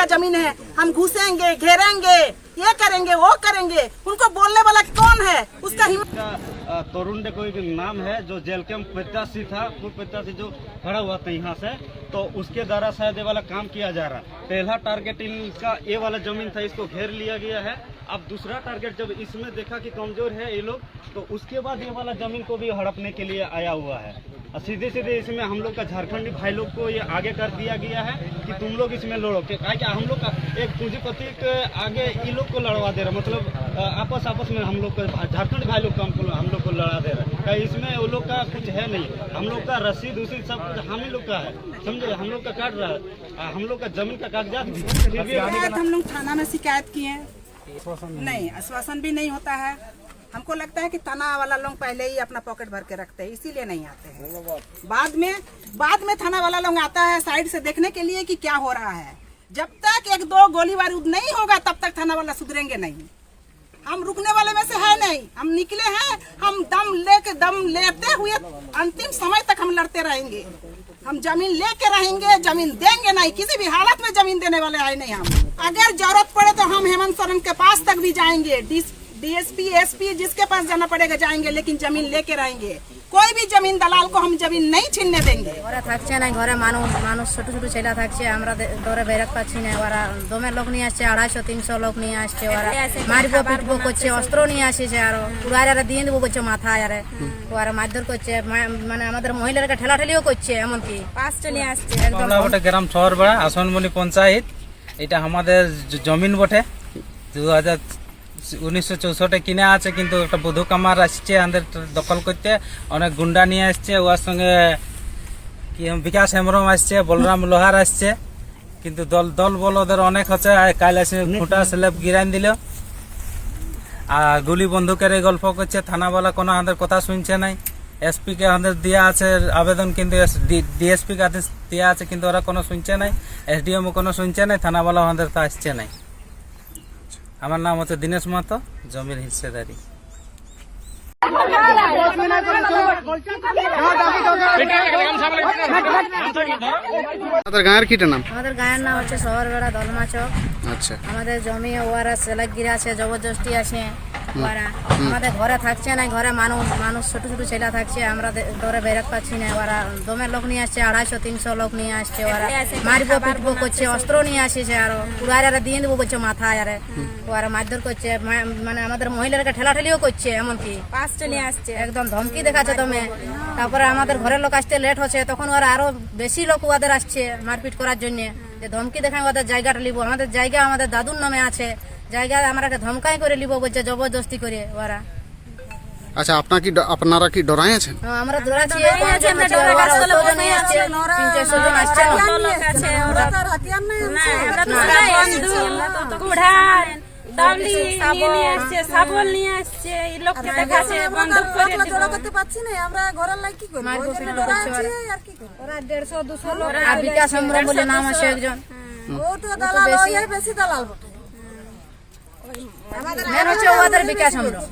का जमीन है, हम घुसेंगे, घेरेंगे, ये करेंगे, वो करेंगे। उनको बोलने वाला कौन है? उसका हिम्मत। तरुण डे कोई नाम है जो जेल कैंप प्रत्याशी था, पूर्व प्रत्याशी जो खड़ा हुआ था यहाँ से, तो उसके द्वारा शायद ये वाला काम किया जा रहा है। पहला टारगेट इनका ये वाला जमीन था, इसको घेर लिया गया है। अब दूसरा टारगेट जब इसमें देखा कि कमजोर है ये लोग, तो उसके बाद ये वाला जमीन को भी हड़पने के लिए आया हुआ है। और सीधे सीधे इसमें हम लोग का झारखंडी भाई लोग को ये आगे कर दिया गया है कि तुम लोग इसमें लड़ो, क्या हम लोग का एक पूंजीपति के आगे ये लोग को लड़वा दे रहा, मतलब आपस में हम लोग को झारखंड भाई लोग हम लोग को लड़ा दे रहा है। इसमें वो लोग का कुछ है नहीं, हम लोग का रसीद उसीद सब कुछ हम ही लोग का है, समझे, हम लोग का काट रहा है, हम लोग का जमीन का कागजात भी। हम लोग थाना में शिकायत किए, नहीं आश्वासन भी नहीं होता है। हमको लगता है कि थाना वाला लोग पहले ही अपना पॉकेट भर के रखते हैं, इसीलिए नहीं आते हैं। बाद में थाना वाला लोग आता है साइड से देखने के लिए कि क्या हो रहा है। जब तक एक दो गोली बारूद नहीं होगा तब तक थाना वाला सुधरेंगे नहीं। हम रुकने वाले में से है नहीं, हम निकले हैं, हम दम लेते हुए अंतिम समय तक हम लड़ते रहेंगे। हम जमीन लेके रहेंगे, जमीन देंगे नहीं, किसी भी हालत में जमीन देने वाले है नहीं हम। अगर जरूरत पड़े तो हम हेमंत सोरेन के पास तक भी जाएंगे, डीएसपी एसपी जिसके पास जाना पड़ेगा जाएंगे, लेकिन जमीन लेके रहेंगे। कोई भी जमीन दलाल को हम जमीन नहीं छीनने देंगे। ওরা থাকছে না ঘরে, মানুষ ছোট ছোট ছেলে থাকছে, আমরা দরে বেরোতে পারছি না। ওরা দমের লোক নিয়ে আসছে, 250-300 লোক নিয়ে আসছে, ওরা মারবো পিটবো করছে, অস্ত্র নিয়ে আসছে, আরো পুরারে দিয়ে দেবো করছে মাথায়, আরে ওরা মারধর করছে, মানে আমাদের মহিলাদেরকে ঠেলাঠেলিও করছে, এমনকি পাঁচটা নিয়ে আসছে। একদম বটে গ্রাম শহর বেড়া আসনমণি পঞ্চায়েত, এটা আমাদের জমিন বটে। 1964 কিনে আছে, কিন্তু একটা বধূ কামার আসছে আমাদের দখল করতে, অনেক গুন্ডা নিয়ে আসছে, ওর সঙ্গে কি বিকাশ হেমব্রম আসছে, বলরাম লোহার আসছে, কিন্তু দল বল ওদের অনেক হচ্ছে। কাল আসে খুঁটা স্ল্যাব গিরান দিল, আর গুলি বন্দুকের গল্প করছে। থানাওয়ালা কোনো আমাদের কথা শুনছে নাই। এসপি কে আমাদের দেওয়া আছে আবেদন, কিন্তু ডিএসপি কে আদেশ দেওয়া আছে, কিন্তু ওরা কোনো শুনছে নাই। এসডিএম কোনো শুনছে নাই, থানাওয়ালা আমাদের তা আসছে নাই। আমার নাম হচ্ছে দীনেশ মাহাতো, জমির হিস্সেদারি। আমাদের গায়ের কিটা নাম? আমাদের গায়ের নাম হচ্ছে শহরবেড়া দলমা চক। আচ্ছা, আমাদের জমি ওরা সেলাগিরি আছে, জবরদস্তি আছে। ওরা আমাদের ঘরে থাকছে না, ঘরে মানুষ ছোট ছোট ছেলে থাকছে, আমরা দরে বেরোতে পারছি না। ওরা দমের লোক নিয়ে আসছে, 250-300 লোক নিয়ে আসছে, ওরা মারবো পিটবো করছে, অস্ত্র নিয়ে আসছে, আরো পুরারে দিয়ে দেবো করছে মাথায়, আরে ওরা মারধর করছে, মানে আমাদের মহিলাদেরকে ঠেলাঠেলিও করছে, এমনকি পাঁচটা নিয়ে আসছে, একদম ধমকি দেখাচ্ছে দমে। তারপরে আমাদের ঘরের লোক আসতে লেট হচ্ছে, তখন ওরা আরো বেশি লোক ওদের আসছে মারপিট করার জন্য, যে ধমকি দেখায় ওদের জায়গাটা লিবো। আমাদের জায়গা আমাদের দাদুর নামে আছে, জায়গা আমাকে ধমকাই করে লিবো বলছে, জবরদস্তি করে ওরা। আচ্ছা, আপনারা কি ডরাই আছেন? আমরা ডরাচ্ছি, 300-400 জন আসছে। সাবল নিয়ে আসছে, এই লোককে দেখাচ্ছে বন্ধুক করে করতে পারছি না, আমরা ঘরের লাই কি করব? ওরা 150-200 লোক, আর বিকাশ হেমব্রম বলে নাম আছে একজন, ও তো দালাল, ওই বেশি দালাল বটে। মেন হচ্ছে ওদের বিকাশ হেমব্রম।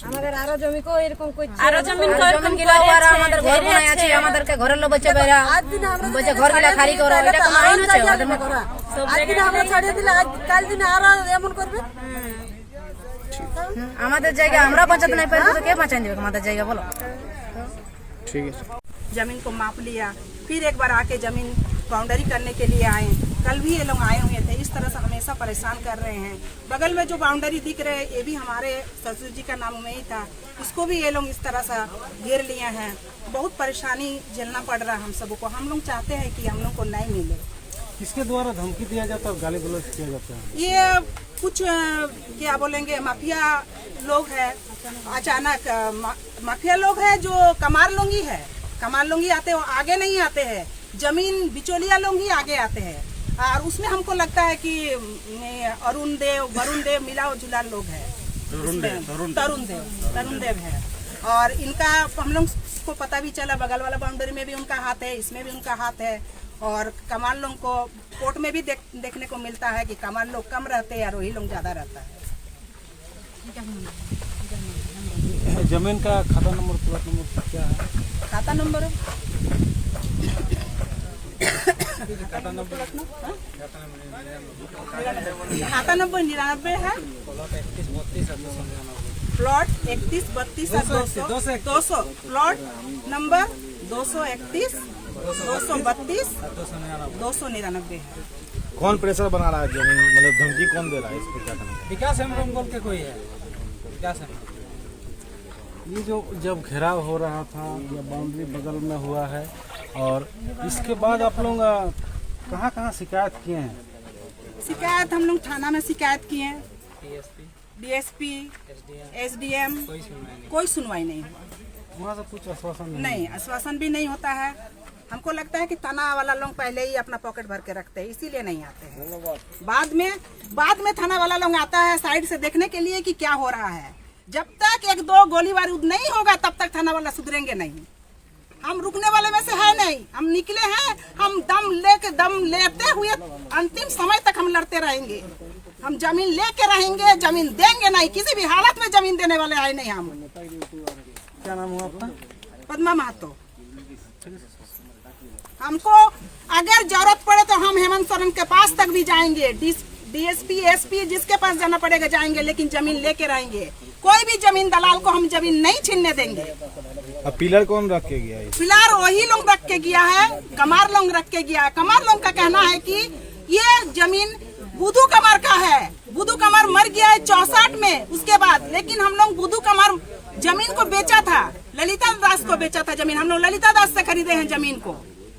আমাদের আরো জমি কো এরকম করছে, আরো জমি গিলা ওরা আমাদের ঘর বানায় আছে, আমাদেরকে ঘরের লোক বলছে বেরা, বলছে ঘর গিলা খালি করো, এটা কোনো আইন আছে ওদের মধ্যে? আজকে আমরা ছাড়িয়ে দিলে কাল দিনে আরো এমন করবে। আমাদের জায়গা আমরা বাঁচাতে নাই পারবো তো কে বাঁচান দেবে আমাদের জায়গা, বলো? ঠিক আছে। जमीन को माप लिया, फिर एक बार आके जमीन बाउंड्री करने के लिए आए। कल भी ये लोग आए हुए थे, इस तरह से हमेशा परेशान कर रहे हैं। बगल में जो बाउंड्री दिख रहे हैं, ये भी हमारे ससुर जी का नाम में ही था, उसको भी ये लोग इस तरह से घेर लिए हैं। बहुत परेशानी झेलना पड़ रहा है हम सबको। हम लोग चाहते हैं कि हम लोग को न्याय मिले। किसके द्वारा धमकी दिया जाता है, गाली गलौज किया जाता है? ये कुछ क्या बोलेंगे, माफिया लोग है। अचानक माफिया लोग है, जो कमार लोंगी है, कमार लोंगी आते हैं, आगे नहीं आते हैं। जमीन बिचौलिया लोग ही आगे आते हैं, और उसमें हमको लगता है कि वरुण देव मिला जुला लोग है, तरुण देव है। और इनका हम लोग को पता भी चला, बगल वाला बाउंड्री में भी उनका हाथ है, इसमें भी उनका हाथ है। और कमाल लोग को कोर्ट में भी देखने को मिलता है कि कमाल लोग कम रहते हैं और वही लोग ज्यादा रहता है। जमीन का खाता नंबर, प्लॉट नंबर क्या है? खाता नंबर खाता नंबर 99 है, प्लॉट 31 32 और 200 प्लॉट नंबर 231 232 299 है। कौन प्रेशर बना रहा है जमीन, मतलब धमकी कौन दे रहा है, इसको क्या करना है? विकास हेम्ब्रम बोल के कोई है, विकास हेम्ब्रम। ये जो जब घेराव हो रहा था या बाउंड्री बगल में हुआ है, और इसके बाद आप लोग कहाँ शिकायत किए हैं? शिकायत हम लोग थाना में शिकायत किए हैं, DSP SDM, कोई सुनवाई नहीं हुआ। वहाँ से कुछ आश्वासन नहीं, आश्वासन भी नहीं होता है। हमको लगता है कि थाना वाला लोग पहले ही अपना पॉकेट भर के रखते हैं, इसीलिए नहीं आते हैं। बाद में थाना वाला लोग आता है साइड से देखने के लिए कि क्या हो रहा है। जब तक 1-2 गोली बारूद नहीं होगा तब तक थाना वाला सुधरेंगे नहीं। हम रुकने वाले में से है नहीं, हम निकले हैं, हम दम लेते हुए अंतिम समय तक हम लड़ते रहेंगे। हम जमीन लेके रहेंगे, जमीन देंगे नहीं, किसी भी हालत में जमीन देने वाले आए नहीं। हम क्या नाम हुआ आपका? पद्मा महतो। हमको अगर जरूरत पड़े तो हम हेमंत सोरेन के पास तक भी जाएंगे, DSP SP जिसके पास जाना पड़ेगा जाएंगे, लेकिन जमीन लेके रहेंगे। कोई भी जमीन दलाल को हम जमीन नहीं छीनने देंगे। अब पिलर कौन रख के गया है? फिलहाल वही लोग रख के गया है, कमार लोग रख के गया है। कमार लोग का कहना है कि ये जमीन बुधू कमार का है। बुधू कमार मर गया है 64 में, उसके बाद। लेकिन हम लोग बुधू कमार जमीन को बेचा था, ललिता दास को बेचा था जमीन। हम लोग ललिता दास से खरीदे हैं जमीन को,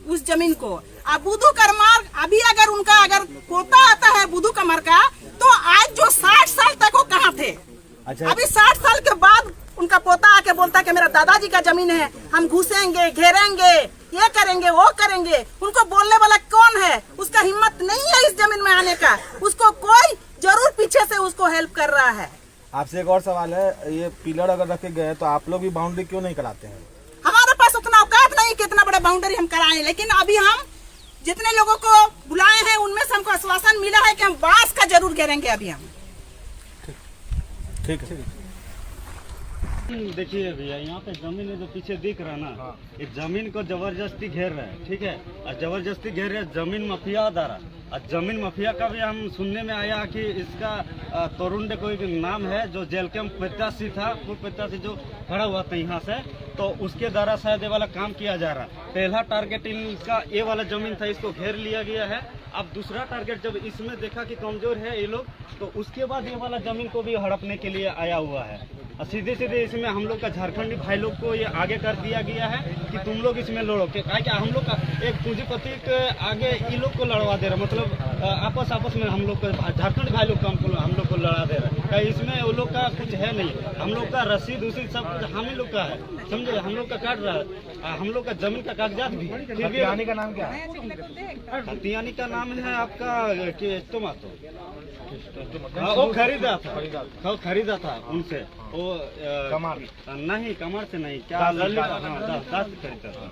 उस जमीन को। अब बुधू कमार अभी अगर उनका पोता आता है बुधू कमार का, तो आज जो 60 साल तक वो कहाँ थे? अच्छा, अभी 60 साल के बाद उनका पोता आके बोलता है कि मेरा दादाजी का जमीन है, हम घुसेंगे, घेरेंगे, ये करेंगे, वो करेंगे। उनको बोलने वाला कौन है? उसका हिम्मत नहीं है इस जमीन में आने का। उसको कोई जरूर पीछे से उसको हेल्प कर रहा है। आपसे एक और सवाल है, ये पिलर अगर रखे गए तो आप लोग भी बाउंड्री क्यों नहीं कराते हैं? हमारे पास उतना औकात नहीं कि इतना बड़ा बाउंड्री हम कराएं, लेकिन अभी हम जितने लोगों को बुलाए हैं उनमें से हमको आश्वासन मिला है कि हम बांस का जरूर घेरेंगे। अभी हम ठीक है। देखिए भैया, यहाँ पे जमीन है जो पीछे दिख रहा है ना, इस जमीन को जबरदस्ती घेर रहे हैं, ठीक है। और जबरदस्ती घेर रहे हैं जमीन माफिया द्वारा। और जमीन माफिया का भी हम सुनने में आया कि इसका तरुण कोई नाम है, जो जेल कैंप प्रत्याशी था, वो प्रत्याशी जो खड़ा हुआ था यहाँ से, तो उसके द्वारा शायद ये वाला काम किया जा रहा। पहला टारगेट इनका ये वाला जमीन था, इसको घेर लिया गया है। अब दूसरा टारगेट जब इसमें देखा कि कमजोर है ये लोग, तो उसके बाद ये वाला जमीन को भी हड़पने के लिए आया हुआ है। और सीधे सीधे इसमें हम लोग का झारखंडी भाई लोग को ये आगे कर दिया गया है कि तुम लोग इसमें लड़ो। क्या हम लोग का एक पूंजीपति के आगे ये लोग को लड़वा दे रहा, मतलब आपस में हम लोग को, झारखंड भाई लोग को हम लोग को लड़ा दे रहा है। क्या इसमें वो लोग का कुछ है नहीं? हम लोग का रसीद उसीद सब कुछ हम ही लोग का है, समझे? हम लोग का काट रहा है, हम लोग का जमीन का कागजात भी। हथियानी का नाम क्या है? हथियानी का नाम है आपका टोमाटो। वो खरीदा था उनसे। वो कमार नहीं, कमर से नहीं, क्या खरीदा था,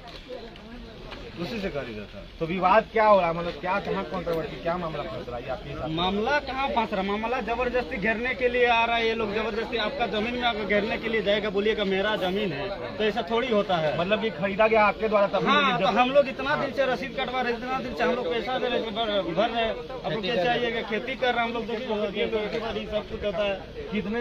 उसी से खरीदा था। तो विवाद क्या हो रहा है, मतलब क्या, कहाँ कंट्रोवर्सी, क्या मामला फंस रहा है आपके साथ? मामला कहाँ फंस रहा? मामला जबरदस्ती घेरने के लिए आ रहा है। ये लोग जबरदस्ती आपका जमीन में आकर घेरने के लिए जाएगा, बोलिएगा मेरा जमीन है, तो ऐसा थोड़ी होता है। मतलब ये खरीदा गया आपके द्वारा तब? हाँ, तो हम लोग इतना दिन से रसीद कटवा रहे, इतना दिन से हम लोग पैसा दे रहे, भर रहे। अब क्या चाहिए, खेती कर रहे हम लोग, सब कुछ होता है। कितने